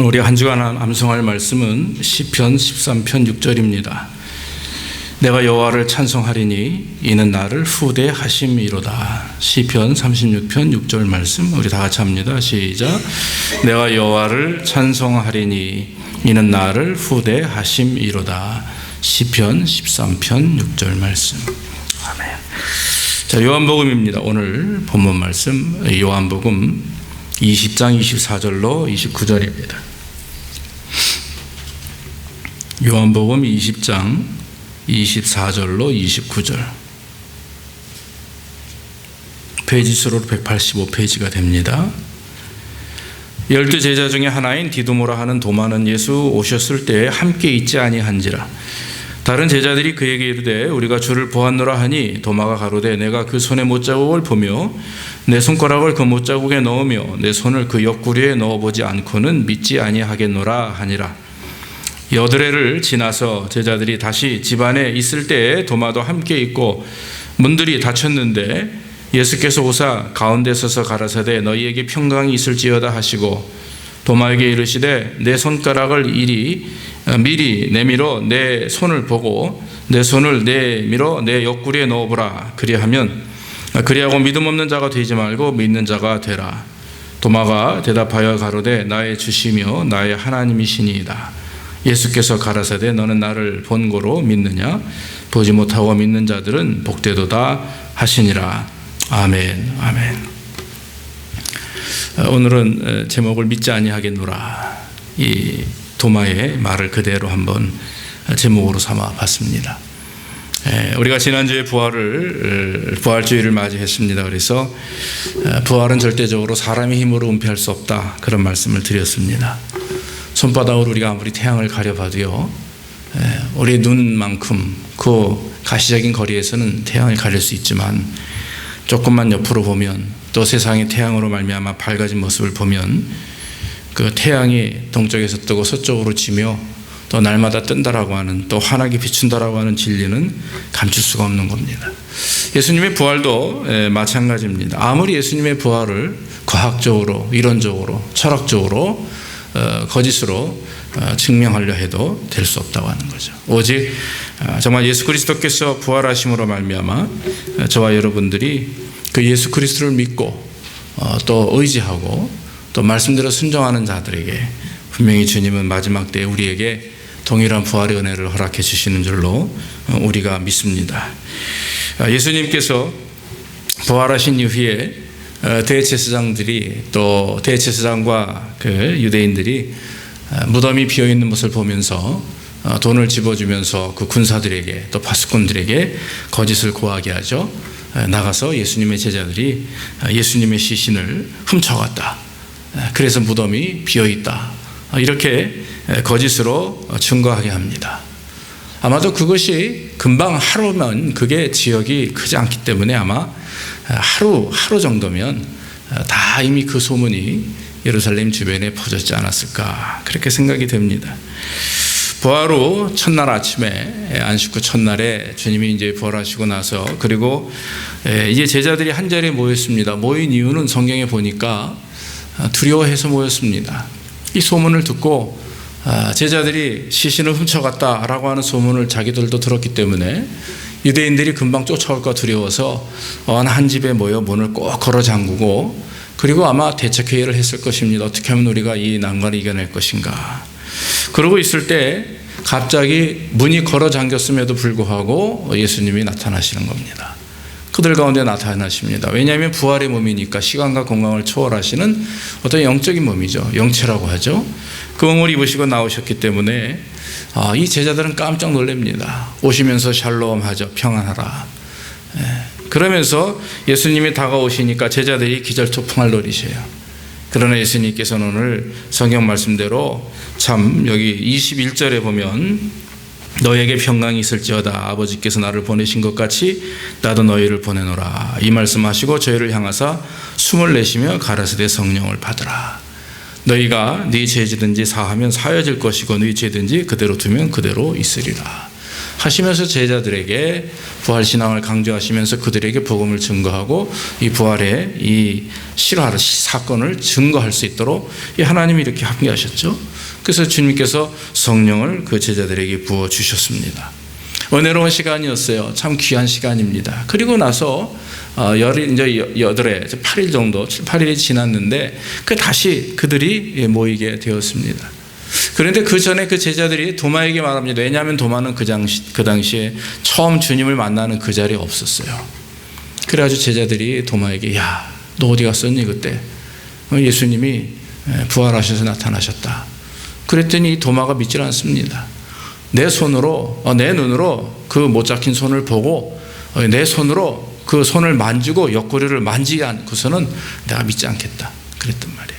우리 한 주간 암송할 말씀은 시편 13편 6절입니다. 내가 여호와를 찬송하리니 이는 나를 후대하심이로다. 시편 36편 6절 말씀 우리 다 같이 합니다. 시작. 내가 여호와를 찬송하리니 이는 나를 후대하심이로다. 시편 13편 6절 말씀. 아멘. 자, 요한복음입니다. 오늘 본문 말씀 요한복음 20장 24절로 29절입니다. 요한복음 20장 24절로 29절. 페이지 수로 185페이지가 됩니다. 12 제자 중에 하나인 디두모라 하는 도마는 예수 오셨을 때에 함께 있지 아니한지라. 다른 제자들이 그에게 이르되 우리가 주를 보았노라 하니 도마가 가로되 내가 그 손의 못자국을 보며 내 손가락을 그 못자국에 넣으며 내 손을 그 옆구리에 넣어보지 않고는 믿지 아니하겠노라 하니라. 여드레를 지나서 제자들이 다시 집안에 있을 때에 도마도 함께 있고 문들이 닫혔는데 예수께서 오사 가운데 서서 가라사대 너희에게 평강이 있을지어다 하시고 도마에게 이르시되 내 손가락을 미리 내밀어 내 손을 보고 내 손을 내밀어 내 옆구리에 넣어보라. 그리하고 믿음 없는 자가 되지 말고 믿는 자가 되라. 도마가 대답하여 가로되 나의 주시며 나의 하나님이시니이다. 예수께서 가라사대 너는 나를 본고로 믿느냐? 보지 못하고 믿는 자들은 복되도다 하시니라. 아멘. 아멘. 오늘은 제목을 믿지 아니하겠노라. 이 도마의 말을 그대로 한번 제목으로 삼아 봤습니다. 우리가 지난주에 부활주의를 맞이했습니다. 그래서 부활은 절대적으로 사람의 힘으로 은폐할 수 없다. 그런 말씀을 드렸습니다. 손바닥으로 우리가 아무리 태양을 가려봐도요, 우리 눈만큼 그 가시적인 거리에서는 태양을 가릴 수 있지만 조금만 옆으로 보면 또 세상의 태양으로 말미암아 밝아진 모습을 보면 그 태양이 동쪽에서 뜨고 서쪽으로 지며 또 날마다 뜬다라고 하는 또 환하게 비춘다라고 하는 진리는 감출 수가 없는 겁니다. 예수님의 부활도 마찬가지입니다. 아무리 예수님의 부활을 과학적으로, 이론적으로, 철학적으로 거짓으로 증명하려 해도 될 수 없다고 하는 거죠. 오직 정말 예수 그리스도께서 부활하심으로 말미암아 저와 여러분들이 그 예수 그리스도를 믿고 또 의지하고 또 말씀대로 순종하는 자들에게 분명히 주님은 마지막 때에 우리에게 동일한 부활의 은혜를 허락해 주시는 줄로 우리가 믿습니다. 예수님께서 부활하신 이후에 대제사장들이 또 대제사장과 그 유대인들이 무덤이 비어있는 것을 보면서 돈을 집어주면서 그 군사들에게 또 파수꾼들에게 거짓을 고하게 하죠. 나가서 예수님의 제자들이 예수님의 시신을 훔쳐갔다. 그래서 무덤이 비어있다. 이렇게 거짓으로 증거하게 합니다. 아마도 그것이 금방 하루면 그게 지역이 크지 않기 때문에 아마 하루 정도면 다 이미 그 소문이 예루살렘 주변에 퍼졌지 않았을까 그렇게 생각이 됩니다. 부활 후 첫날 아침에 안식 후 첫날에 주님이 이제 부활하시고 나서 그리고 이제 제자들이 한 자리에 모였습니다. 모인 이유는 성경에 보니까 두려워해서 모였습니다. 이 소문을 듣고 제자들이 시신을 훔쳐갔다라고 하는 소문을 자기들도 들었기 때문에 유대인들이 금방 쫓아올까 두려워서 어느 한 집에 모여 문을 꼭 걸어 잠그고 그리고 아마 대책회의를 했을 것입니다. 어떻게 하면 우리가 이 난관을 이겨낼 것인가. 그러고 있을 때 갑자기 문이 걸어 잠겼음에도 불구하고 예수님이 나타나시는 겁니다. 그들 가운데 나타나십니다. 왜냐하면 부활의 몸이니까 시간과 공간을 초월하시는 어떤 영적인 몸이죠. 영체라고 하죠. 그 몸을 입으시고 나오셨기 때문에 이 제자들은 깜짝 놀랍니다. 오시면서 샬롬 하죠. 평안하라. 그러면서 예수님이 다가오시니까 제자들이 기절초풍할 노리셔요. 그러나 예수님께서는 오늘 성경 말씀대로 참 여기 21절에 보면 너에게 평강이 있을지어다. 아버지께서 나를 보내신 것 같이 나도 너희를 보내노라. 이 말씀하시고 저희를 향하사 숨을 내쉬며 가라사대 성령을 받으라. 너희가 네 죄지든지 사하면 사여질 것이고 네 죄든지 그대로 두면 그대로 있으리라. 하시면서 제자들에게 부활신앙을 강조하시면서 그들에게 복음을 증거하고 이 부활의 이 실화를 사건을 증거할 수 있도록 하나님이 이렇게 합의하셨죠. 그래서 주님께서 성령을 그 제자들에게 부어주셨습니다. 은혜로운 시간이었어요. 참 귀한 시간입니다. 그리고 나서 이제 8일 정도, 7, 8일이 지났는데 다시 그들이 모이게 되었습니다. 그런데 그 전에 그 제자들이 도마에게 말합니다. 왜냐하면 도마는 그 당시에 처음 주님을 만나는 그 자리에 없었어요. 그래가지고 제자들이 도마에게 야, 너 어디 갔었니 그때? 예수님이 부활하셔서 나타나셨다. 그랬더니 도마가 믿질 않습니다. 내 눈으로 그 못 잡힌 손을 보고 내 손으로 그 손을 만지고 옆구리를 만지지 않고서는 내가 믿지 않겠다. 그랬단 말이에요.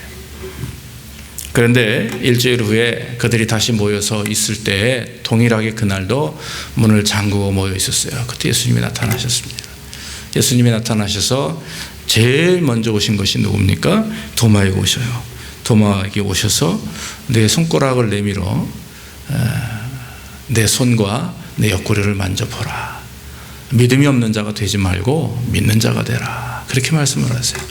그런데 일주일 후에 그들이 다시 모여서 있을 때 동일하게 그날도 문을 잠그고 모여 있었어요. 그때 예수님이 나타나셨습니다. 예수님이 나타나셔서 제일 먼저 오신 것이 누굽니까? 도마에게 오셔요. 도마에게 오셔서 내 손가락을 내밀어 내 손과 내 옆구리를 만져보라. 믿음이 없는 자가 되지 말고 믿는 자가 되라. 그렇게 말씀을 하세요.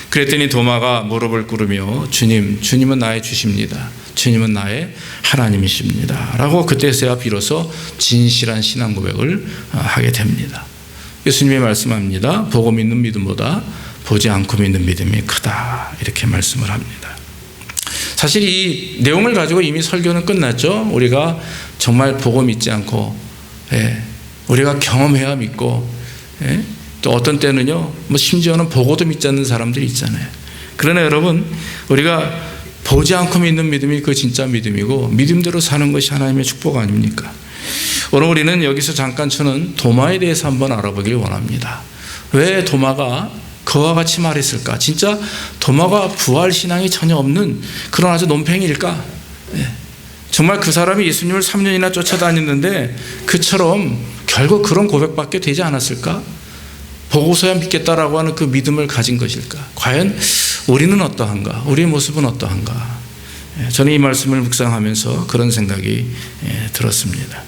그랬더니 도마가 무릎을 꿇으며 주님은 나의 주십니다. 주님은 나의 하나님이십니다. 라고 그때서야 비로소 진실한 신앙 고백을 하게 됩니다. 예수님이 말씀합니다. 보고 믿는 믿음보다 보지 않고 믿는 믿음이 크다. 이렇게 말씀을 합니다. 사실 이 내용을 가지고 이미 설교는 끝났죠. 우리가 정말 보고 믿지 않고, 우리가 경험해야 믿고, 또 어떤 때는요, 심지어는 보고도 믿지 않는 사람들이 있잖아요. 그러나 여러분, 우리가 보지 않고 믿는 믿음이 그 진짜 믿음이고, 믿음대로 사는 것이 하나님의 축복 아닙니까? 오늘 우리는 여기서 잠깐 주는 도마에 대해서 한번 알아보길 원합니다. 왜 도마가 그와 같이 말했을까? 진짜 도마가 부활신앙이 전혀 없는 그런 아주 논팽이일까? 정말 그 사람이 예수님을 3년이나 쫓아다녔는데 그처럼 결국 그런 고백밖에 되지 않았을까? 보고서야 믿겠다라고 하는 그 믿음을 가진 것일까? 과연 우리는 어떠한가? 우리의 모습은 어떠한가? 저는 이 말씀을 묵상하면서 그런 생각이 들었습니다.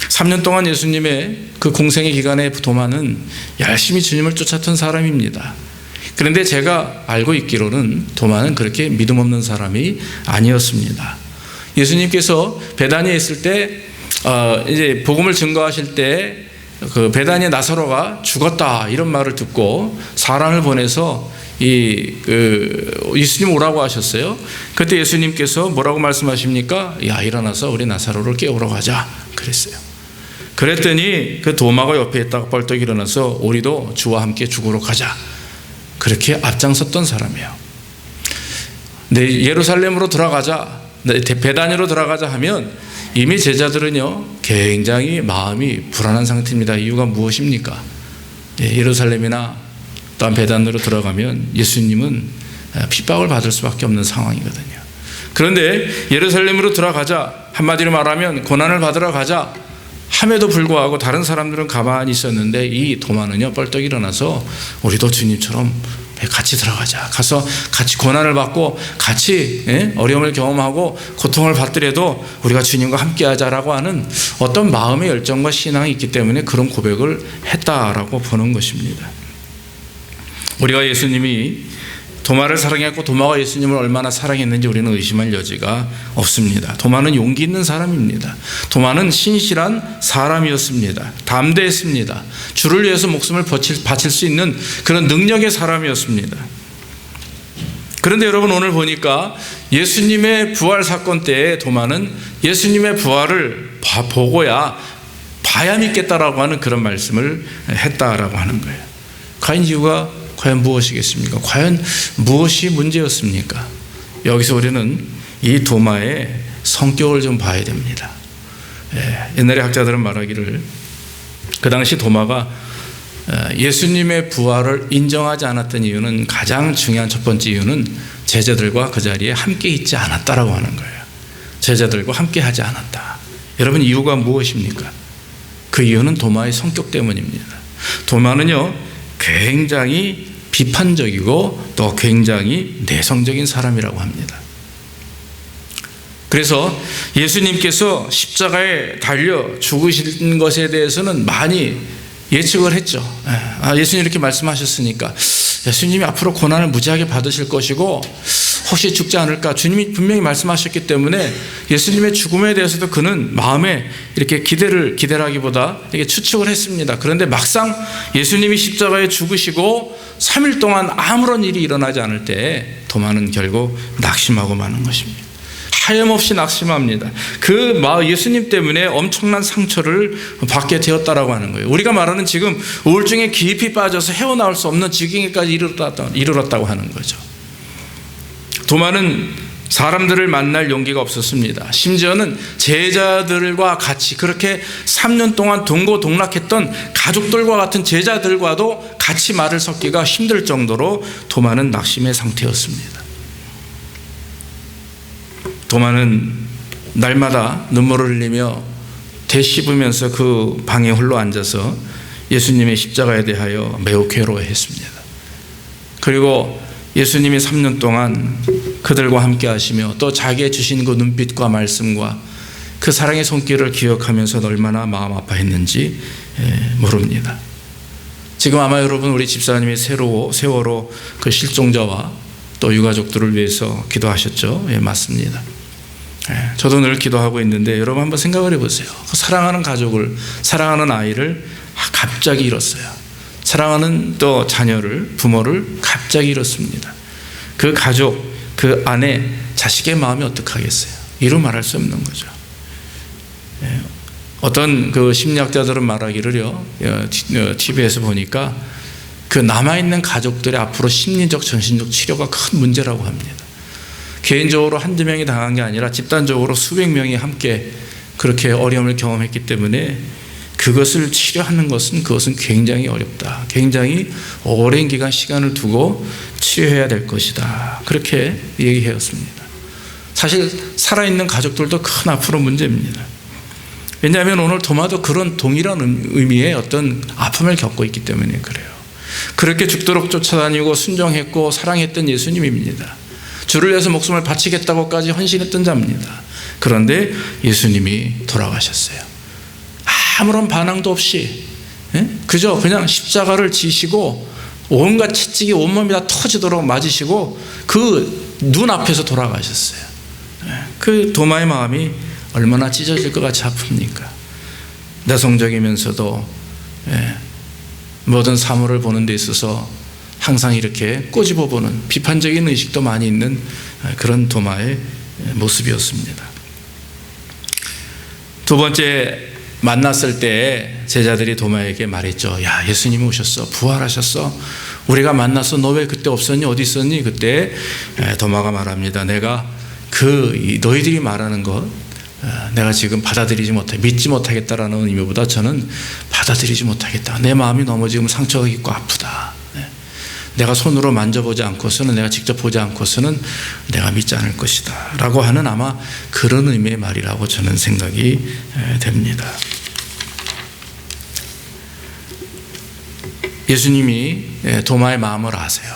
3년 동안 예수님의 그 공생의 기간에 도마는 열심히 주님을 쫓았던 사람입니다. 그런데 제가 알고 있기로는 도마는 그렇게 믿음 없는 사람이 아니었습니다. 예수님께서 베다니에 있을 때 이제 복음을 증거하실 때 그 베다니의 나사로가 죽었다 이런 말을 듣고 사람을 보내서 예수님 오라고 하셨어요. 그때 예수님께서 뭐라고 말씀하십니까? 야, 일어나서 우리 나사로를 깨우러 가자 그랬어요. 그랬더니 그 도마가 옆에 있다가 벌떡 일어나서 우리도 주와 함께 죽으러 가자 그렇게 앞장섰던 사람이에요. 네, 예루살렘으로 들어가자, 베다니로 들어가자 하면 이미 제자들은요 굉장히 마음이 불안한 상태입니다. 이유가 무엇입니까? 예루살렘이나 또한 베단으로 들어가면 예수님은 핍박을 받을 수밖에 없는 상황이거든요. 그런데 예루살렘으로 들어가자, 한마디로 말하면 고난을 받으러 가자 함에도 불구하고 다른 사람들은 가만히 있었는데 이 도마는요 벌떡 일어나서 우리도 주님처럼 같이 들어가자, 가서 같이 고난을 받고 같이 어려움을 경험하고 고통을 받더라도 우리가 주님과 함께하자라고 하는 어떤 마음의 열정과 신앙이 있기 때문에 그런 고백을 했다라고 보는 것입니다. 우리가 예수님이 도마를 사랑했고 도마가 예수님을 얼마나 사랑했는지 우리는 의심할 여지가 없습니다. 도마는 용기 있는 사람입니다. 도마는 신실한 사람이었습니다. 담대했습니다. 주를 위해서 목숨을 바칠 수 있는 그런 능력의 사람이었습니다. 그런데 여러분 오늘 보니까 예수님의 부활 사건 때에 도마는 예수님의 부활을 보고야 봐야 믿겠다라고 하는 그런 말씀을 했다라고 하는 거예요. 과연 이유가 과연 무엇이겠습니까? 과연 무엇이 문제였습니까? 여기서 우리는 이 도마의 성격을 좀 봐야 됩니다. 옛날에 학자들은 말하기를 그 당시 도마가 예수님의 부활을 인정하지 않았던 이유는 가장 중요한 첫 번째 이유는 제자들과 그 자리에 함께 있지 않았다라고 하는 거예요. 제자들과 함께 하지 않았다. 여러분 이유가 무엇입니까? 그 이유는 도마의 성격 때문입니다. 도마는요 굉장히 비판적이고 또 굉장히 내성적인 사람이라고 합니다. 그래서 예수님께서 십자가에 달려 죽으신 것에 대해서는 많이 예측을 했죠. 예수님 이렇게 말씀하셨으니까 예수님이 앞으로 고난을 무지하게 받으실 것이고 혹시 죽지 않을까, 주님이 분명히 말씀하셨기 때문에 예수님의 죽음에 대해서도 그는 마음에 이렇게 기대라기보다 이렇게 추측을 했습니다. 그런데 막상 예수님이 십자가에 죽으시고 3일 동안 아무런 일이 일어나지 않을 때 도마는 결국 낙심하고 마는 것입니다. 하염없이 낙심합니다. 그 예수님 때문에 엄청난 상처를 받게 되었다라고 하는 거예요. 우리가 말하는 지금 우울증에 깊이 빠져서 헤어나올 수 없는 지경에까지 이르렀다고 하는 거죠. 도마는 사람들을 만날 용기가 없었습니다. 심지어는 제자들과 같이 그렇게 3년 동안 동고동락했던 가족들과 같은 제자들과도 같이 말을 섞기가 힘들 정도로 도마는 낙심의 상태였습니다. 도마는 날마다 눈물을 흘리며 되씹으면서 그 방에 홀로 앉아서 예수님의 십자가에 대하여 매우 괴로워했습니다. 그리고 예수님이 3년 동안 그들과 함께 하시며 또 자기의 주신 그 눈빛과 말씀과 그 사랑의 손길을 기억하면서 얼마나 마음 아파했는지 모릅니다. 지금 아마 여러분 우리 집사님이 세월호 그 실종자와 또 유가족들을 위해서 기도하셨죠? 예, 맞습니다. 저도 늘 기도하고 있는데 여러분 한번 생각을 해보세요. 사랑하는 가족을, 사랑하는 아이를 갑자기 잃었어요. 사랑하는 또 자녀를, 부모를 갑자기 잃었습니다. 그 가족, 그 아내, 자식의 마음이 어떡하겠어요? 이루 말할 수 없는 거죠. 어떤 그 심리학자들은 말하기를요, TV에서 보니까 그 남아있는 가족들의 앞으로 심리적, 정신적 치료가 큰 문제라고 합니다. 개인적으로 한두 명이 당한 게 아니라 집단적으로 수백 명이 함께 그렇게 어려움을 경험했기 때문에 그것을 치료하는 것은 그것은 굉장히 어렵다. 굉장히 오랜 기간 시간을 두고 치료해야 될 것이다. 그렇게 얘기했습니다. 사실 살아있는 가족들도 큰 앞으로 문제입니다. 왜냐하면 오늘 도마도 그런 동일한 의미의 어떤 아픔을 겪고 있기 때문에 그래요. 그렇게 죽도록 쫓아다니고 순종했고 사랑했던 예수님입니다. 주를 위해서 목숨을 바치겠다고까지 헌신했던 자입니다. 그런데 예수님이 돌아가셨어요. 아무런 반항도 없이 그저 그냥 십자가를 지시고 온갖 채찍이 온몸이 다 터지도록 맞으시고 그 눈앞에서 돌아가셨어요. 그 도마의 마음이 얼마나 찢어질 것 같이 아픕니까? 내성적이면서도 모든 사물을 보는 데 있어서 항상 이렇게 꼬집어보는 비판적인 의식도 많이 있는 그런 도마의 모습이었습니다. 두 번째 만났을 때 제자들이 도마에게 말했죠. 야, 예수님이 오셨어. 부활하셨어. 우리가 만났어. 너 왜 그때 없었니? 어디 있었니? 그때 도마가 말합니다. 내가 너희들이 말하는 것 내가 지금 믿지 못하겠다라는 의미보다 저는 받아들이지 못하겠다. 내 마음이 너무 지금 상처가 있고 아프다. 내가 손으로 만져보지 않고서는, 내가 직접 보지 않고서는 내가 믿지 않을 것이다 라고 하는 아마 그런 의미의 말이라고 저는 생각이 됩니다. 예수님이 도마의 마음을 아세요.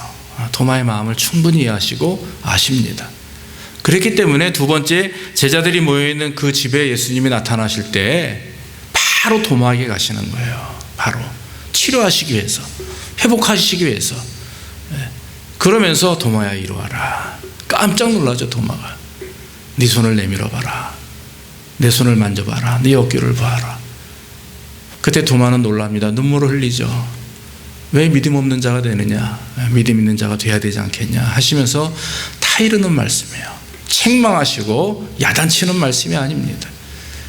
도마의 마음을 충분히 이해하시고 아십니다. 그렇기 때문에 두 번째 제자들이 모여있는 그 집에 예수님이 나타나실 때 바로 도마에게 가시는 거예요. 바로 치료하시기 위해서, 회복하시기 위해서. 그러면서 도마야 이리 와라. 깜짝 놀라죠. 도마가. 네 손을 내밀어 봐라. 내 손을 만져봐라. 네 어깨를 봐라. 그때 도마는 놀랍니다. 눈물을 흘리죠. 왜 믿음 없는 자가 되느냐, 믿음 있는 자가 돼야 되지 않겠냐 하시면서 타이르는 말씀이에요. 책망하시고 야단치는 말씀이 아닙니다.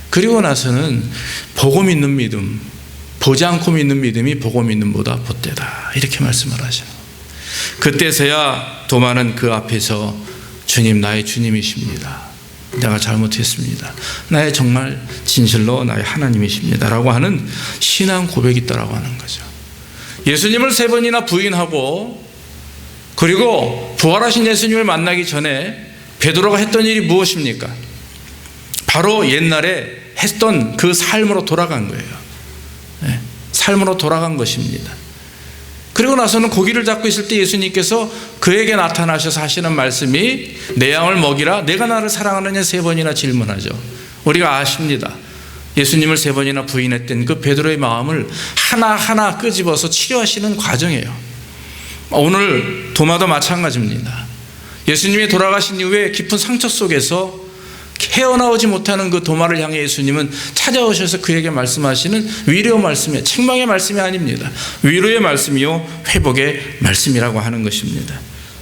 그리고 나서는 보고 믿는 믿음, 보지 않고 믿는 믿음이 보고 믿는보다 못되다 이렇게 말씀을 하셔요. 그때서야 도마는 그 앞에서 주님, 나의 주님이십니다. 내가 잘못했습니다. 나의 정말 진실로 나의 하나님이십니다 라고 하는 신앙 고백이 있다라고 하는 거죠. 예수님을 3번이나 부인하고 그리고 부활하신 예수님을 만나기 전에 베드로가 했던 일이 무엇입니까? 바로 옛날에 했던 그 삶으로 돌아간 거예요. 삶으로 돌아간 것입니다. 그리고 나서는 고기를 잡고 있을 때 예수님께서 그에게 나타나셔서 하시는 말씀이 내 양을 먹이라, 내가 나를 사랑하느냐 3번이나 질문하죠. 우리가 아십니다. 예수님을 3번이나 부인했던 그 베드로의 마음을 하나하나 끄집어서 치료하시는 과정이에요. 오늘 도마도 마찬가지입니다. 예수님이 돌아가신 이후에 깊은 상처 속에서 헤어나오지 못하는 그 도마를 향해 예수님은 찾아오셔서 그에게 말씀하시는 위로 말씀이에요. 책망의 말씀이 아닙니다. 위로의 말씀이요 회복의 말씀이라고 하는 것입니다.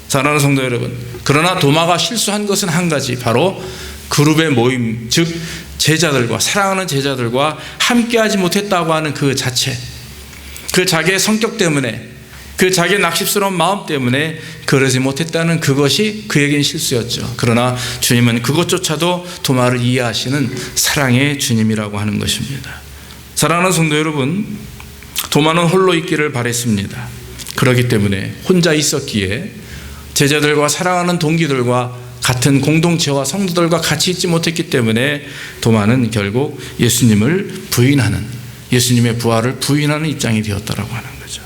사랑하는 성도 여러분, 그러나 도마가 실수한 것은 한 가지, 바로 그룹의 모임, 즉 제자들과, 사랑하는 제자들과 함께하지 못했다고 하는 그 자체, 그 자기의 성격 때문에, 그 자기의 낙심스러운 마음 때문에 그러지 못했다는 그것이 그에겐 실수였죠. 그러나 주님은 그것조차도 도마를 이해하시는 사랑의 주님이라고 하는 것입니다. 사랑하는 성도 여러분, 도마는 홀로 있기를 바랬습니다. 그렇기 때문에 혼자 있었기에 제자들과 사랑하는 동기들과 같은 공동체와 성도들과 같이 있지 못했기 때문에 도마는 결국 예수님을 부인하는, 예수님의 부활을 부인하는 입장이 되었다라고 하는 거죠.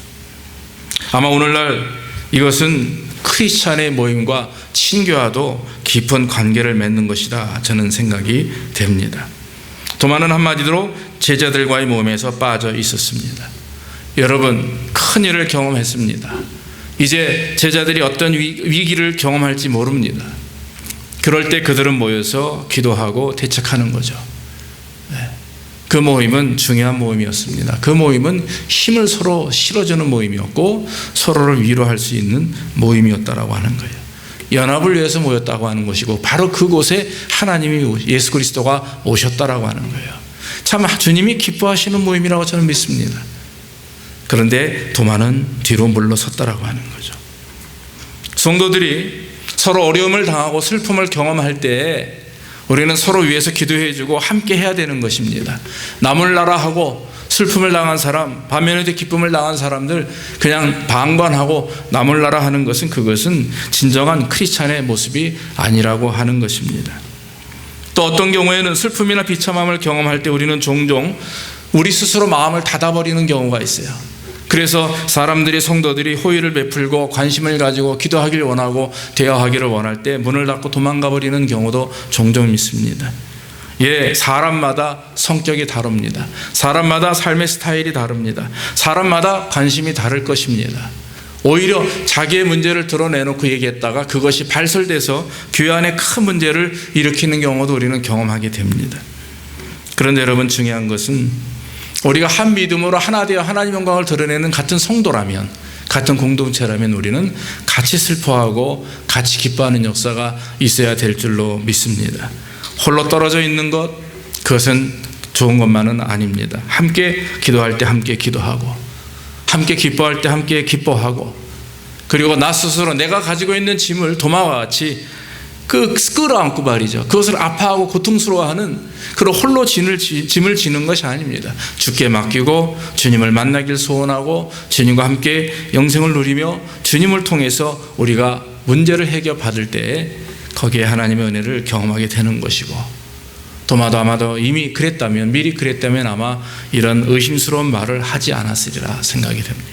아마 오늘날 이것은 크리스찬의 모임과 친교와도 깊은 관계를 맺는 것이다, 저는 생각이 됩니다. 도마는 한마디로 제자들과의 모임에서 빠져 있었습니다. 여러분, 큰 일을 경험했습니다. 이제 제자들이 어떤 위기를 경험할지 모릅니다. 그럴 때 그들은 모여서 기도하고 대책하는 거죠. 그 모임은 중요한 모임이었습니다. 그 모임은 힘을 서로 실어주는 모임이었고 서로를 위로할 수 있는 모임이었다라고 하는 거예요. 연합을 위해서 모였다고 하는 것이고 바로 그곳에 하나님이, 예수 그리스도가 오셨다라고 하는 거예요. 참 주님이 기뻐하시는 모임이라고 저는 믿습니다. 그런데 도마는 뒤로 물러섰다라고 하는 거죠. 성도들이 서로 어려움을 당하고 슬픔을 경험할 때 우리는 서로 위해서 기도해주고 함께 해야 되는 것입니다. 나몰라라 하고 슬픔을 당한 사람, 반면에도 기쁨을 당한 사람들 그냥 방관하고 나몰라라 하는 것은, 그것은 진정한 크리스찬의 모습이 아니라고 하는 것입니다. 또 어떤 경우에는 슬픔이나 비참함을 경험할 때 우리는 종종 우리 스스로 마음을 닫아버리는 경우가 있어요. 그래서 사람들이, 성도들이 호의를 베풀고 관심을 가지고 기도하기를 원하고 대화하기를 원할 때 문을 닫고 도망가 버리는 경우도 종종 있습니다. 사람마다 성격이 다릅니다. 사람마다 삶의 스타일이 다릅니다. 사람마다 관심이 다를 것입니다. 오히려 자기의 문제를 드러내놓고 얘기했다가 그것이 발설돼서 교회 안에 큰 문제를 일으키는 경우도 우리는 경험하게 됩니다. 그런데 여러분, 중요한 것은 우리가 한 믿음으로 하나 되어 하나님 영광을 드러내는 같은 성도라면, 같은 공동체라면 우리는 같이 슬퍼하고 같이 기뻐하는 역사가 있어야 될 줄로 믿습니다. 홀로 떨어져 있는 것, 그것은 좋은 것만은 아닙니다. 함께 기도할 때 함께 기도하고, 함께 기뻐할 때 함께 기뻐하고, 그리고 나 스스로 내가 가지고 있는 짐을 도마와 같이 끌어안고 말이죠. 그것을 아파하고 고통스러워하는 그런 홀로 짐을 지는 것이 아닙니다. 주께 맡기고 주님을 만나길 소원하고 주님과 함께 영생을 누리며 주님을 통해서 우리가 문제를 해결받을 때 거기에 하나님의 은혜를 경험하게 되는 것이고, 도마도 아마도 이미 그랬다면, 미리 그랬다면 아마 이런 의심스러운 말을 하지 않았으리라 생각이 됩니다.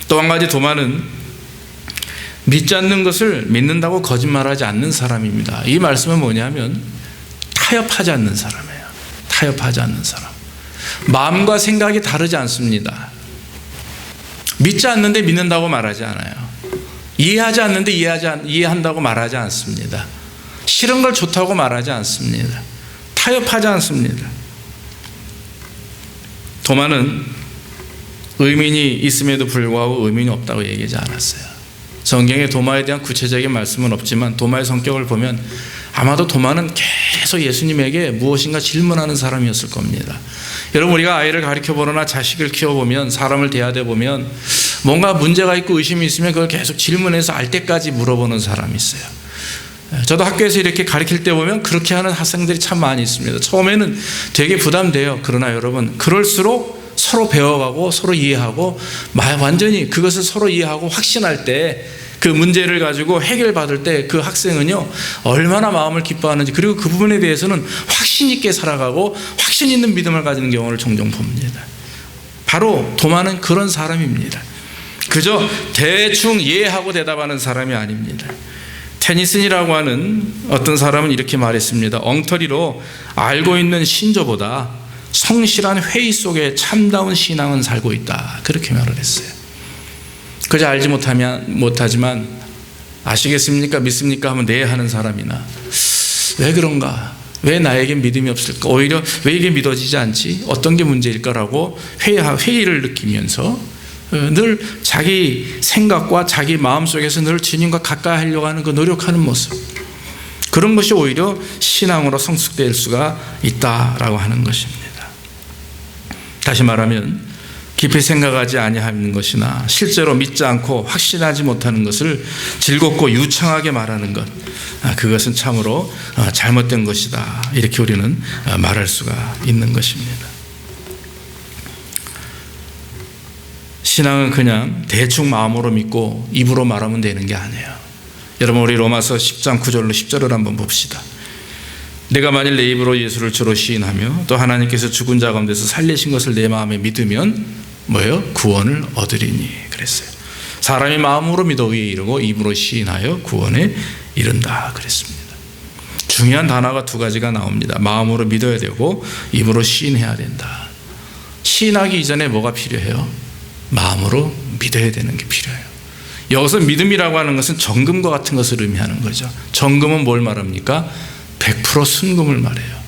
또 한 가지, 도마는 믿지 않는 것을 믿는다고 거짓말하지 않는 사람입니다. 이 말씀은 뭐냐면 타협하지 않는 사람이에요. 타협하지 않는 사람. 마음과 생각이 다르지 않습니다. 믿지 않는데 믿는다고 말하지 않아요. 이해하지 않는데 이해한다고 말하지 않습니다. 싫은 걸 좋다고 말하지 않습니다. 타협하지 않습니다. 도마는 의민이 있음에도 불구하고 의민이 없다고 얘기하지 않았어요. 성경에 도마에 대한 구체적인 말씀은 없지만 도마의 성격을 보면 아마도 도마는 계속 예수님에게 무엇인가 질문하는 사람이었을 겁니다. 여러분, 우리가 아이를 가르쳐보거나 자식을 키워보면, 사람을 대하다 보면 뭔가 문제가 있고 의심이 있으면 그걸 계속 질문해서 알 때까지 물어보는 사람이 있어요. 저도 학교에서 이렇게 가르칠 때 보면 그렇게 하는 학생들이 참 많이 있습니다. 처음에는 되게 부담돼요. 그러나 여러분, 그럴수록 서로 배워가고 서로 이해하고 완전히 그것을 서로 이해하고 확신할 때, 그 문제를 가지고 해결받을 때 그 학생은요 얼마나 마음을 기뻐하는지, 그리고 그 부분에 대해서는 확신 있게 살아가고 확신 있는 믿음을 가지는 경우를 종종 봅니다. 바로 도마는 그런 사람입니다. 그저 대충 이해하고 대답하는 사람이 아닙니다. 테니슨이라고 하는 어떤 사람은 이렇게 말했습니다. 엉터리로 알고 있는 신조보다 성실한 회의 속에 참다운 신앙은 살고 있다. 그렇게 말을 했어요. 그저 알지 못하지만 아시겠습니까? 믿습니까? 하면 네 하는 사람이나 왜 그런가? 왜 나에겐 믿음이 없을까? 오히려 왜 이게 믿어지지 않지? 어떤 게 문제일까라고 회의를 느끼면서 늘 자기 생각과 자기 마음속에서 늘 주님과 가까이 하려고 하는 그 노력하는 모습, 그런 것이 오히려 신앙으로 성숙될 수가 있다라고 하는 것입니다. 다시 말하면 깊이 생각하지 아니하는 것이나 실제로 믿지 않고 확신하지 못하는 것을 즐겁고 유창하게 말하는 것, 그것은 참으로 잘못된 것이다, 이렇게 우리는 말할 수가 있는 것입니다. 신앙은 그냥 대충 마음으로 믿고 입으로 말하면 되는 게 아니에요. 여러분, 우리 로마서 10장 9절로 10절을 한번 봅시다. 내가 만일 내 입으로 예수를 주로 시인하며 또 하나님께서 죽은 자 가운데서 살리신 것을 내 마음에 믿으면 뭐예요? 구원을 얻으리니 그랬어요. 사람이 마음으로 믿어 위에 이르고 입으로 시인하여 구원에 이른다 그랬습니다. 중요한 단어가 두 가지가 나옵니다. 마음으로 믿어야 되고 입으로 시인해야 된다. 시인하기 이전에 뭐가 필요해요? 마음으로 믿어야 되는 게 필요해요. 여기서 믿음이라고 하는 것은 정금과 같은 것을 의미하는 거죠. 정금은 뭘 말합니까? 100% 순금을 말해요.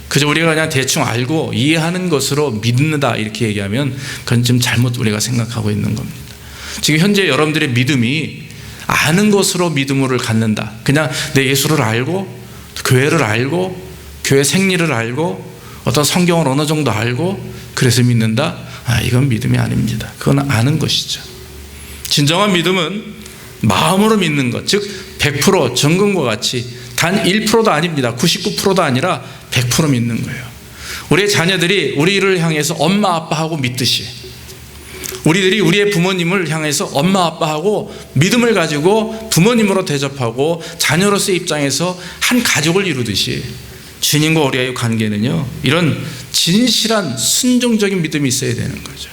그저 우리가 그냥 대충 알고 이해하는 것으로 믿는다 이렇게 얘기하면 그건 좀 잘못 우리가 생각하고 있는 겁니다. 지금 현재 여러분들의 믿음이 아는 것으로 믿음을 갖는다. 그냥 내 예수를 알고 교회를 알고 교회 생리를 알고 어떤 성경을 어느 정도 알고 그래서 믿는다. 이건 믿음이 아닙니다. 그건 아는 것이죠. 진정한 믿음은 마음으로 믿는 것, 즉 100% 정금과 같이 단 1%도 아닙니다. 99%도 아니라 100% 믿는 거예요. 우리의 자녀들이 우리를 향해서 엄마 아빠하고 믿듯이, 우리들이 우리의 부모님을 향해서 엄마 아빠하고 믿음을 가지고 부모님으로 대접하고 자녀로서의 입장에서 한 가족을 이루듯이 주님과 우리의 관계는요, 이런 진실한 순종적인 믿음이 있어야 되는 거죠.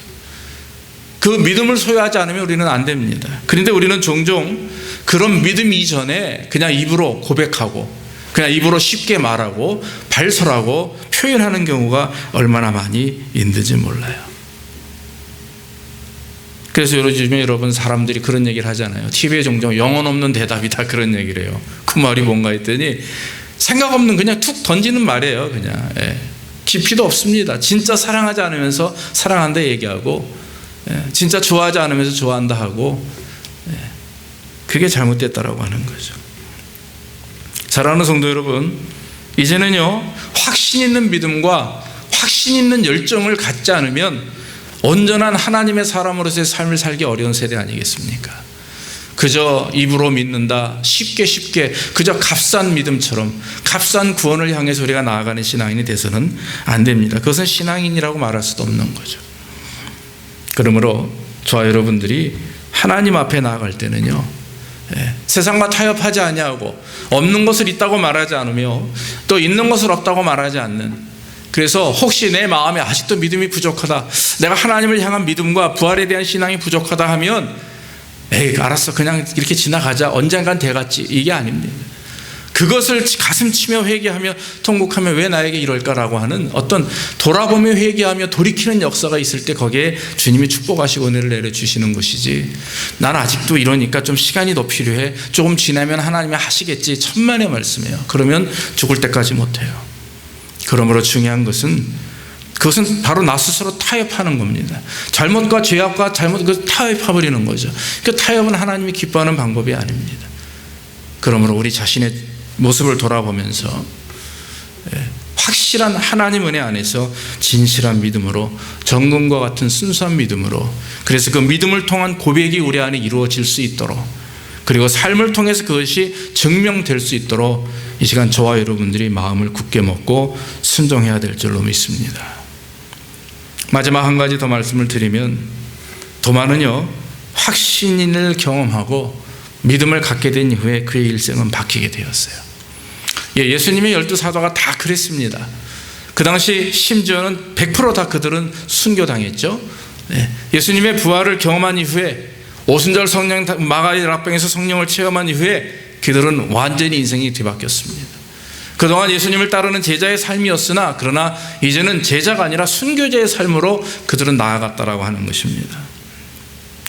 그 믿음을 소유하지 않으면 우리는 안 됩니다. 그런데 우리는 종종 그런 믿음 이전에 그냥 입으로 고백하고 그냥 입으로 쉽게 말하고 발설하고 표현하는 경우가 얼마나 많이 있는지 몰라요. 그래서 요즘에 여러분 사람들이 그런 얘기를 하잖아요. TV에 종종 영혼 없는 대답이다 그런 얘기를 해요. 그 말이 뭔가 했더니 생각 없는 그냥 툭 던지는 말이에요. 그냥 깊이도 없습니다. 진짜 사랑하지 않으면서 사랑한다 얘기하고 진짜 좋아하지 않으면서 좋아한다 하고, 그게 잘못됐다라고 하는 거죠. 사랑하는 성도 여러분, 이제는요 확신 있는 믿음과 확신 있는 열정을 갖지 않으면 온전한 하나님의 사람으로서의 삶을 살기 어려운 세대 아니겠습니까? 그저 입으로 믿는다, 쉽게 그저 값싼 믿음처럼 값싼 구원을 향해서 우리가 나아가는 신앙인이 돼서는 안 됩니다. 그것은 신앙인이라고 말할 수도 없는 거죠. 그러므로 저와 여러분들이 하나님 앞에 나아갈 때는요, 세상과 타협하지 아니하고 없는 것을 있다고 말하지 않으며 또 있는 것을 없다고 말하지 않는, 그래서 혹시 내 마음에 아직도 믿음이 부족하다, 내가 하나님을 향한 믿음과 부활에 대한 신앙이 부족하다 하면 알았어 그냥 이렇게 지나가자, 언젠간 되겠지, 이게 아닙니다. 그것을 가슴 치며 회개하며 통곡하며 왜 나에게 이럴까라고 하는 어떤 돌아보며 회개하며 돌이키는 역사가 있을 때 거기에 주님이 축복하시고 은혜를 내려주시는 것이지, 난 아직도 이러니까 좀 시간이 더 필요해, 조금 지나면 하나님이 하시겠지, 천만의 말씀이에요. 그러면 죽을 때까지 못해요. 그러므로 중요한 것은 그것은 바로 나 스스로 타협하는 겁니다. 잘못과 죄악과 그 타협해버리는 거죠. 그 타협은 하나님이 기뻐하는 방법이 아닙니다. 그러므로 우리 자신의 모습을 돌아보면서 확실한 하나님 은혜 안에서 진실한 믿음으로, 정금과 같은 순수한 믿음으로, 그래서 그 믿음을 통한 고백이 우리 안에 이루어질 수 있도록, 그리고 삶을 통해서 그것이 증명될 수 있도록 이 시간 저와 여러분들이 마음을 굳게 먹고 순종해야 될 줄로 믿습니다. 마지막 한 가지 더 말씀을 드리면, 도마는요 확신을 경험하고 믿음을 갖게 된 이후에 그의 일생은 바뀌게 되었어요. 예수님의 12사도가 다 그랬습니다. 그 당시 심지어는 100% 다 그들은 순교당했죠. 예수님의 부활을 경험한 이후에 오순절 성령 마가리 락방에서 성령을 체험한 이후에 그들은 완전히 인생이 뒤바뀌었습니다. 그동안 예수님을 따르는 제자의 삶이었으나 그러나 이제는 제자가 아니라 순교자의 삶으로 그들은 나아갔다라고 하는 것입니다.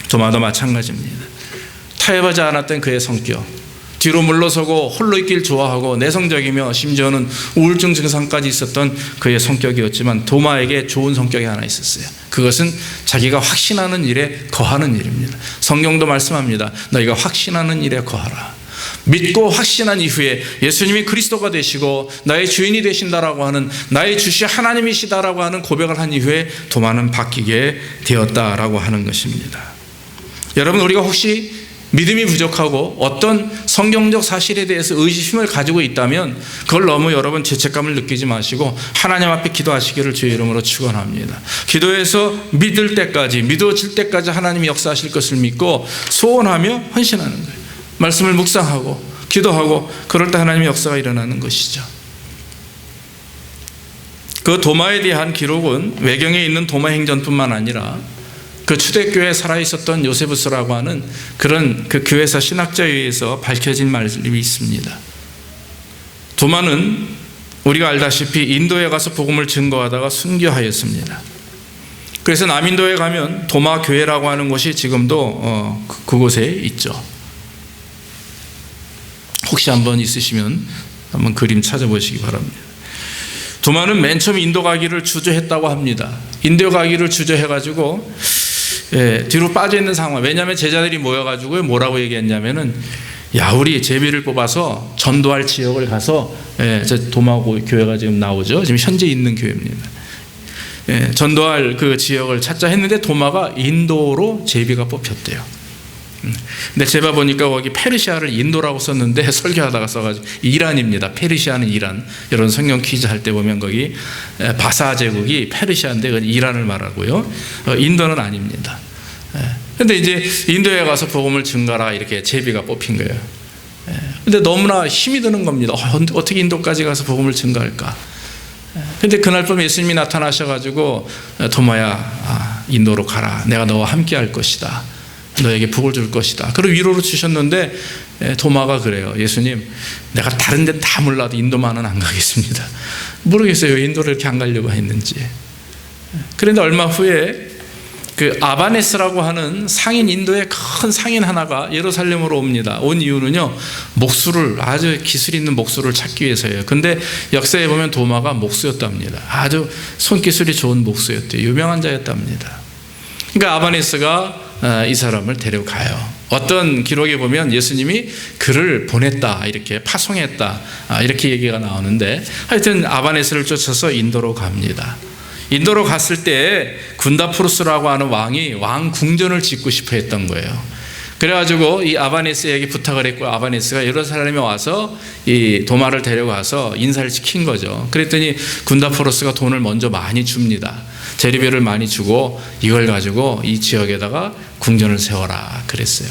도마도 마찬가지입니다. 타협하지 않았던 그의 성격, 뒤로 물러서고 홀로 있길 좋아하고 내성적이며 심지어는 우울증 증상까지 있었던 그의 성격이었지만 도마에게 좋은 성격이 하나 있었어요. 그것은 자기가 확신하는 일에 거하는 일입니다. 성경도 말씀합니다. 너희가 확신하는 일에 거하라. 믿고 확신한 이후에 예수님이 그리스도가 되시고 나의 주인이 되신다라고 하는, 나의 주시 하나님이시다라고 하는 고백을 한 이후에 도마는 바뀌게 되었다라고 하는 것입니다. 여러분, 우리가 혹시 믿음이 부족하고 어떤 성경적 사실에 대해서 의심을 가지고 있다면 그걸 너무 여러분 죄책감을 느끼지 마시고 하나님 앞에 기도하시기를 주의 이름으로 축원합니다. 기도해서 믿을 때까지, 믿어질 때까지 하나님이 역사하실 것을 믿고 소원하며 헌신하는 거예요. 말씀을 묵상하고 기도하고 그럴 때 하나님의 역사가 일어나는 것이죠. 그 도마에 대한 기록은 외경에 있는 도마 행전뿐만 아니라 그 초대교회에 살아있었던 요세부스라고 하는 그런 그 교회사 신학자에 의해서 밝혀진 말씀이 있습니다. 도마는 우리가 알다시피 인도에 가서 복음을 증거하다가 순교하였습니다. 그래서 남인도에 가면 도마 교회라고 하는 곳이 지금도 그곳에 있죠. 혹시 한번 있으시면 한번 그림 찾아보시기 바랍니다. 도마는 맨 처음 인도 가기를 주저했다고 합니다. 인도 가기를 주저해가지고 뒤로 빠져있는 상황. 왜냐하면 제자들이 모여가지고 뭐라고 얘기했냐면은, 야, 우리 제비를 뽑아서 전도할 지역을 가서, 도마 교회가 지금 나오죠. 지금 현재 있는 교회입니다. 전도할 그 지역을 찾자 했는데 도마가 인도로 제비가 뽑혔대요. 근데 제가 보니까 거기 페르시아를 인도라고 썼는데 설교하다가 써가지고 이란입니다. 페르시아는 이란. 여러분 성경 퀴즈 할 때 보면 거기 바사 제국이 페르시아인데 이란을 말하고요. 인도는 아닙니다. 근데 이제 인도에 가서 복음을 증가라 이렇게 제비가 뽑힌 거예요. 근데 너무나 힘이 드는 겁니다. 어떻게 인도까지 가서 복음을 증가할까? 근데 그날 밤 예수님이 나타나셔가지고 도마야, 인도로 가라. 내가 너와 함께 할 것이다. 너에게 복을 줄 것이다. 그리고 위로를 주셨는데 도마가 그래요. 예수님, 내가 다른 데는 다 몰라도 인도만은 안 가겠습니다. 모르겠어요. 인도를 이렇게 안 가려고 했는지. 그런데 얼마 후에 그 아바네스라고 하는 상인, 인도의 큰 상인 하나가 예루살렘으로 옵니다. 온 이유는요, 목수를, 아주 기술 있는 목수를 찾기 위해서예요. 근데 역사에 보면 도마가 목수였답니다. 아주 손기술이 좋은 목수였대요. 유명한 자였답니다. 그러니까 아바네스가 이 사람을 데려가요. 어떤 기록에 보면 예수님이 그를 보냈다, 이렇게 파송했다, 이렇게 얘기가 나오는데, 하여튼 아바네스를 쫓아서 인도로 갑니다. 인도로 갔을 때 군다포르스라고 하는 왕이 왕 궁전을 짓고 싶어 했던 거예요. 그래가지고 이 아바네스에게 부탁을 했고, 아바네스가 예루살렘에 와서 이 도마를 데려가서 인사를 시킨 거죠. 그랬더니 군다포르스가 돈을 먼저 많이 줍니다. 재료비를 많이 주고 이걸 가지고 이 지역에다가 궁전을 세워라 그랬어요.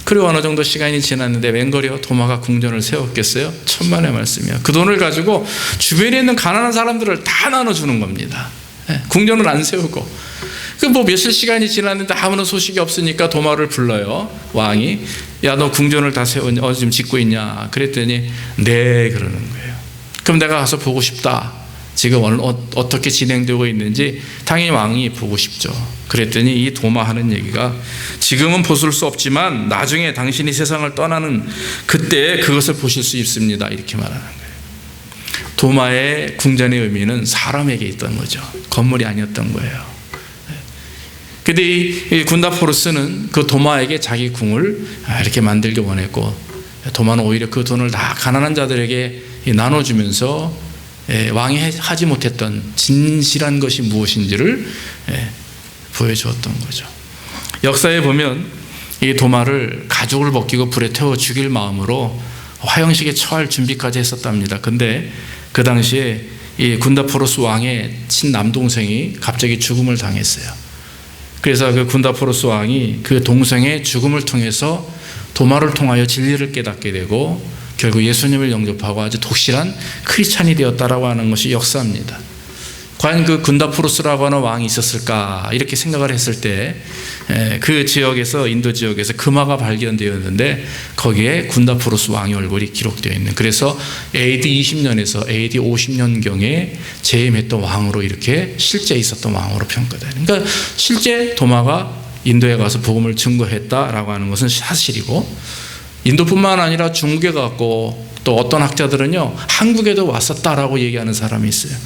그리고 어느 정도 시간이 지났는데 웬걸요, 도마가 궁전을 세웠겠어요? 천만의 말씀이야. 그 돈을 가지고 주변에 있는 가난한 사람들을 다 나눠주는 겁니다. 궁전을 안 세우고. 그 뭐 며칠 시간이 지났는데 아무런 소식이 없으니까 도마를 불러요. 왕이, 야, 너 궁전을 다 세웠냐? 지금 짓고 있냐? 그랬더니 네, 그러는 거예요. 그럼 내가 가서 보고 싶다. 지금 어떻게 진행되고 있는지 당연히 왕이 보고 싶죠. 그랬더니 이 도마 하는 얘기가, 지금은 보실 수 없지만 나중에 당신이 세상을 떠나는 그때 그것을 보실 수 있습니다. 이렇게 말하는 거예요. 도마의 궁전의 의미는 사람에게 있던 거죠. 건물이 아니었던 거예요. 근데 이 군다포르스는 그 도마에게 자기 궁을 이렇게 만들기 원했고, 도마는 오히려 그 돈을 다 가난한 자들에게 나눠주면서 왕이 하지 못했던 진실한 것이 무엇인지를 보여주었던 거죠. 역사에 보면 이 도마를 가죽을 벗기고 불에 태워 죽일 마음으로 화형식에 처할 준비까지 했었답니다. 근데 그 당시에 이 군다포르스 왕의 친남동생이 갑자기 죽음을 당했어요. 그래서 그 군다포르스 왕이 그 동생의 죽음을 통해서 도마를 통하여 진리를 깨닫게 되고 결국 예수님을 영접하고 아주 독실한 크리스찬이 되었다라고 하는 것이 역사입니다. 과연 그 군다프로스라고 하는 왕이 있었을까 이렇게 생각을 했을 때 그 지역에서, 인도 지역에서 금화가 발견되었는데 거기에 군다프로스 왕의 얼굴이 기록되어 있는, 그래서 AD 20년에서 AD 50년경에 재임했던 왕으로, 이렇게 실제 있었던 왕으로 평가돼요. 그러니까 실제 도마가 인도에 가서 복음을 증거했다라고 하는 것은 사실이고, 인도뿐만 아니라 중국에 갔고, 또 어떤 학자들은요 한국에도 왔었다라고 얘기하는 사람이 있어요.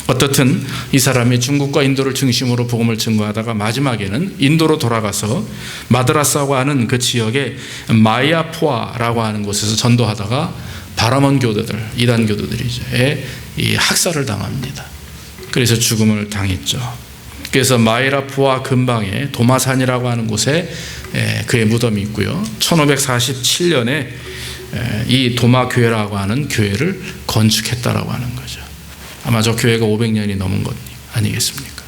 어떻든 이 사람이 중국과 인도를 중심으로 복음을 증거하다가 마지막에는 인도로 돌아가서 마드라스라고 하는 그 지역의 마야포아라고 하는 곳에서 전도하다가 바라몬 교도들, 이단 교도들이죠, 이 학살을 당합니다. 그래서 죽음을 당했죠. 그래서 마이라포아 근방에 도마산이라고 하는 곳에 그의 무덤이 있고요. 1547년에 이 도마교회라고 하는 교회를 건축했다라고 하는 거죠. 아마 저 교회가 500년이 넘은 것 아니겠습니까?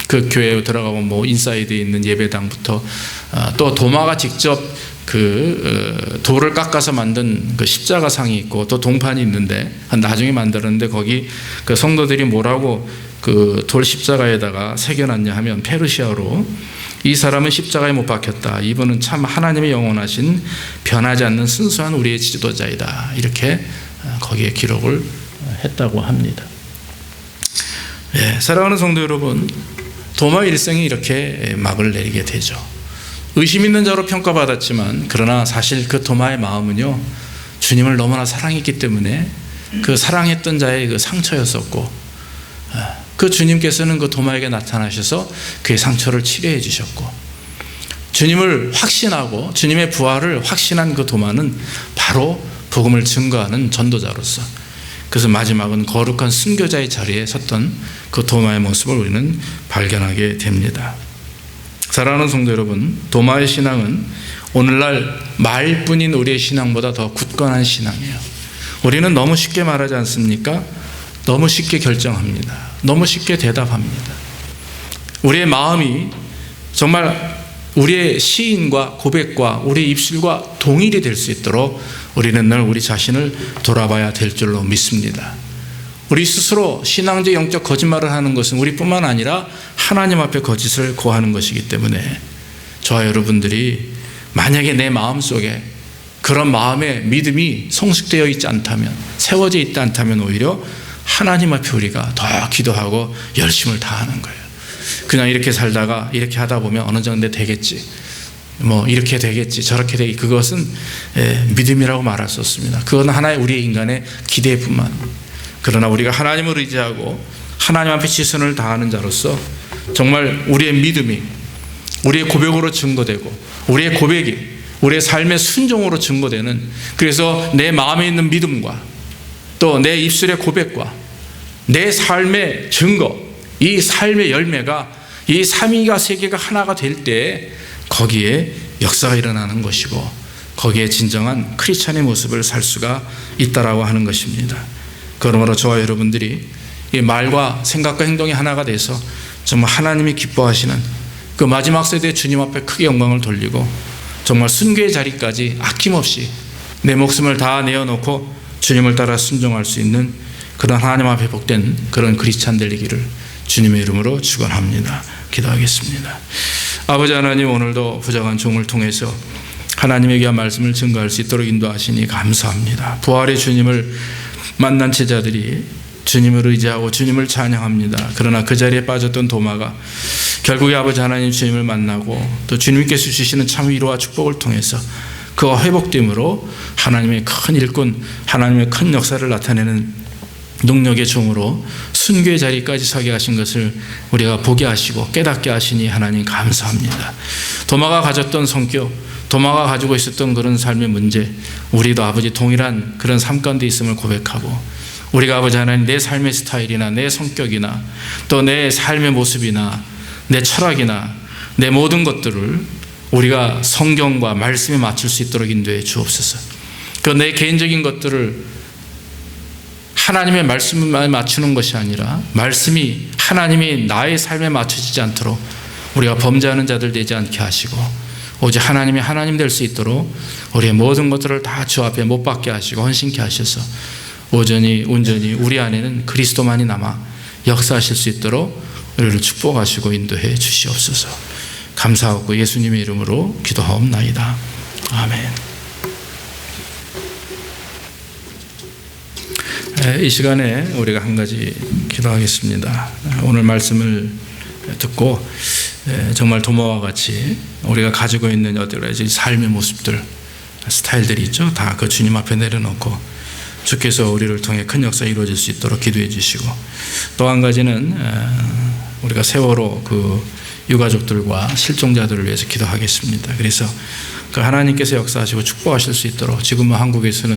그 교회에 들어가면 뭐 인사이드에 있는 예배당부터 또 도마가 직접 그 돌을 깎아서 만든 그 십자가상이 있고, 또 동판이 있는데 나중에 만들었는데 거기 그 성도들이 뭐라고 그 돌 십자가에다가 새겨놨냐 하면 페르시아어로 이 사람은 십자가에 못 박혔다. 이분은 참 하나님의 영원하신 변하지 않는 순수한 우리의 지도자이다. 이렇게 거기에 기록을 했다고 합니다. 예, 사랑하는 성도 여러분, 도마 일생이 이렇게 막을 내리게 되죠. 의심 있는 자로 평가받았지만, 그러나 사실 그 도마의 마음은요 주님을 너무나 사랑했기 때문에 그 사랑했던 자의 그 상처였었고, 그 주님께서는 그 도마에게 나타나셔서 그의 상처를 치료해 주셨고, 주님을 확신하고 주님의 부활을 확신한 그 도마는 바로 복음을 증거하는 전도자로서, 그래서 마지막은 거룩한 순교자의 자리에 섰던 그 도마의 모습을 우리는 발견하게 됩니다. 사랑하는 성도 여러분, 도마의 신앙은 오늘날 말뿐인 우리의 신앙보다 더 굳건한 신앙이에요. 우리는 너무 쉽게 말하지 않습니까? 너무 쉽게 결정합니다. 너무 쉽게 대답합니다. 우리의 마음이 정말 우리의 시인과 고백과 우리의 입술과 동일이 될 수 있도록 우리는 늘 우리 자신을 돌아봐야 될 줄로 믿습니다. 우리 스스로 신앙적 영적 거짓말을 하는 것은 우리뿐만 아니라 하나님 앞에 거짓을 고하는 것이기 때문에, 저와 여러분들이 만약에 내 마음속에 그런 마음의 믿음이 성숙되어 있지 않다면, 세워져 있지 않다면 오히려 하나님 앞에 우리가 더 기도하고 열심을 다하는 거예요. 그냥 이렇게 살다가 이렇게 하다 보면 어느 정도 되겠지, 뭐 이렇게 되겠지, 저렇게 되겠지, 그것은 믿음이라고 말할 수 없습니다. 그건 하나의 우리의 인간의 기대뿐만. 그러나 우리가 하나님을 의지하고 하나님 앞에 최선을 다하는 자로서 정말 우리의 믿음이 우리의 고백으로 증거되고, 우리의 고백이 우리의 삶의 순종으로 증거되는, 그래서 내 마음에 있는 믿음과 또 내 입술의 고백과 내 삶의 증거, 이 삶의 열매가 이 삼위가 세계가 하나가 될 때 거기에 역사가 일어나는 것이고, 거기에 진정한 크리스찬의 모습을 살 수가 있다라고 하는 것입니다. 그러므로 저와 여러분들이 이 말과 생각과 행동이 하나가 돼서 정말 하나님이 기뻐하시는 그 마지막 세대 주님 앞에 크게 영광을 돌리고, 정말 순교의 자리까지 아낌없이 내 목숨을 다 내어놓고 주님을 따라 순종할 수 있는 그런 하나님 앞에 복된 그런 크리스찬 되기를 주님의 이름으로 축원합니다. 기도하겠습니다. 아버지 하나님, 오늘도 부정한 종을 통해서 하나님의 귀한 말씀을 증거할 수 있도록 인도하시니 감사합니다. 부활의 주님을 만난 제자들이 주님을 의지하고 주님을 찬양합니다. 그러나 그 자리에 빠졌던 도마가 결국에 아버지 하나님 주님을 만나고 또 주님께서 주시는 참 위로와 축복을 통해서 그가 회복됨으로 하나님의 큰 일꾼, 하나님의 큰 역사를 나타내는 능력의 종으로 순교의 자리까지 서게 하신 것을 우리가 보게 하시고 깨닫게 하시니 하나님 감사합니다. 도마가 가졌던 성격, 도마가 가지고 있었던 그런 삶의 문제, 우리도 아버지 동일한 그런 삶 가운데 있음을 고백하고, 우리가 아버지 하나님 내 삶의 스타일이나 내 성격이나 또 내 삶의 모습이나 내 철학이나 내 모든 것들을 우리가 성경과 말씀에 맞출 수 있도록 인도해 주옵소서. 그 내 개인적인 것들을 하나님의 말씀에 맞추는 것이 아니라 말씀이 하나님이 나의 삶에 맞춰지지 않도록 우리가 범죄하는 자들 되지 않게 하시고, 오직 하나님이 하나님 될 수 있도록 우리의 모든 것들을 다 주 앞에 못 박게 하시고 헌신케 하셔서 온전히 우리 안에는 그리스도만이 남아 역사하실 수 있도록 우리를 축복하시고 인도해 주시옵소서. 감사하고 예수님의 이름으로 기도하옵나이다. 아멘. 이 시간에 우리가 한 가지 기도하겠습니다. 오늘 말씀을 듣고 정말 도마와 같이 우리가 가지고 있는 여러 가지 삶의 모습들, 스타일들이 있죠. 다 그 주님 앞에 내려놓고 주께서 우리를 통해 큰 역사 이루어질 수 있도록 기도해 주시고, 또 한 가지는 우리가 세월호 그 유가족들과 실종자들을 위해서 기도하겠습니다. 그래서 그 하나님께서 역사하시고 축복하실 수 있도록 지금은 한국에서는